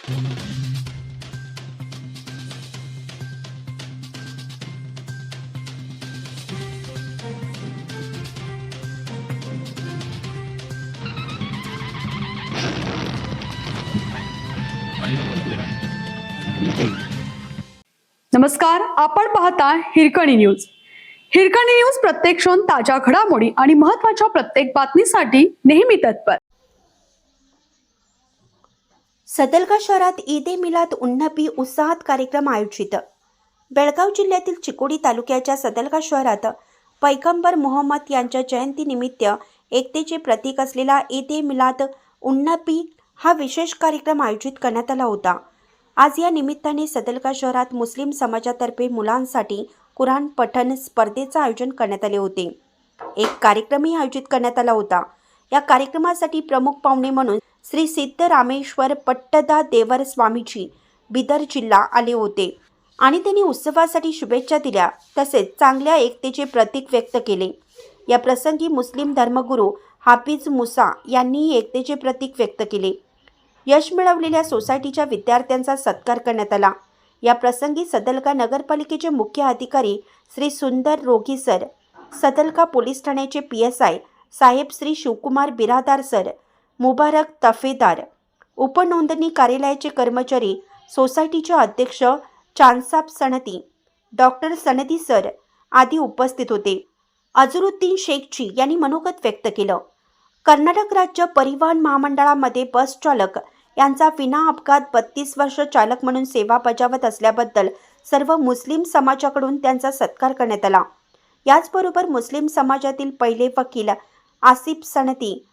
नमस्कार, आपण पाहता हिरकणी न्यूज. हिरकणी न्यूज प्रत्येक क्षण ताज्या घडामोडी आणि महत्त्वाच्या प्रत्येक बातमीसाठी नेहमी तत्पर. सदलगा शहरात ईद-ए-मिलाद उन्नबी उत्साहात कार्यक्रम आयोजित. बेळगाव जिल्ह्यातील चिकोडी तालुक्याच्या सदलगा शहरात पैगंबर मोहम्मद यांच्या जयंतीनिमित्त एकतेचे प्रतीक असलेला ईद-ए-मिलाद उन्नबी हा विशेष कार्यक्रम आयोजित करण्यात आला होता. आज या निमित्ताने सदलगा शहरात मुस्लिम समाजातर्फे मुलांसाठी कुराण पठण स्पर्धेचं आयोजन करण्यात आले होते. एक कार्यक्रमही आयोजित करण्यात आला होता. या कार्यक्रमासाठी प्रमुख पाहुणे म्हणून श्री सिद्धरामेश्वर पट्टदा देवर स्वामीजी बिदर जिल्हा आले होते आणि त्यांनी उत्सवासाठी शुभेच्छा दिल्या, तसेच चांगल्या एकतेचे प्रतीक व्यक्त केले. या प्रसंगी मुस्लिम धर्मगुरू हाफिज मुसा यांनीही एकतेचे प्रतीक व्यक्त केले. यश मिळवलेल्या सोसायटीच्या विद्यार्थ्यांचा सत्कार करण्यात आला. या प्रसंगी सदलगा नगरपालिकेचे मुख्य अधिकारी श्री सुंदर रोगी सर, सदलगा पोलीस ठाण्याचे PSI साहेब श्री शिवकुमार बिरादार सर, मुबारक तफेदार, उपनोंदणी कार्यालयाचे कर्मचारी, सोसायटीचे अध्यक्ष चांदसाब सनदी, डॉक्टर सनदी सर आदी उपस्थित होते. अझरुद्दीन शेखजी यांनी मनोगत व्यक्त केलं. कर्नाटक राज्य परिवहन महामंडळामध्ये बस चालक यांचा विना अपघात 32 वर्ष चालक म्हणून सेवा बजावत असल्याबद्दल सर्व मुस्लिम समाजाकडून त्यांचा सत्कार करण्यात आला. याचबरोबर मुस्लिम समाजातील पहिले वकील आसिफ सनदी,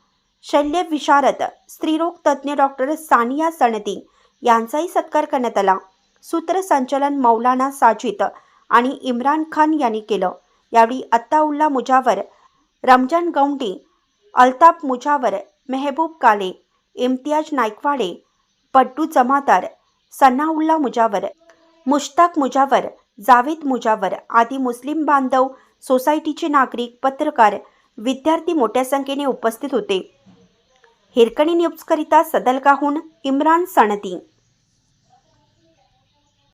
शल्य विशारद, स्त्रीरोग तज्ज्ञ डॉक्टर सानिया सनदी यांचाही सत्कार करण्यात आला. सूत्रसंचालन मौलाना साजिद आणि इम्रान खान यांनी केलं. यावेळी अत्ताउल्ला मुजावर, रमजान गौंडी, अल्ताफ मुजावर, मेहबूब काले, इम्तियाज नाईकवाडे, पड्डू जमादार, सनाउल्ला मुजावर, मुश्ताक मुजावर, जावेद मुजावर आदी मुस्लिम बांधव, सोसायटीचे नागरिक, पत्रकार, विद्यार्थी मोठ्या संख्येने उपस्थित होते. हिरकणी न्यूजकरिता सदलगाहून इम्रान सनदी.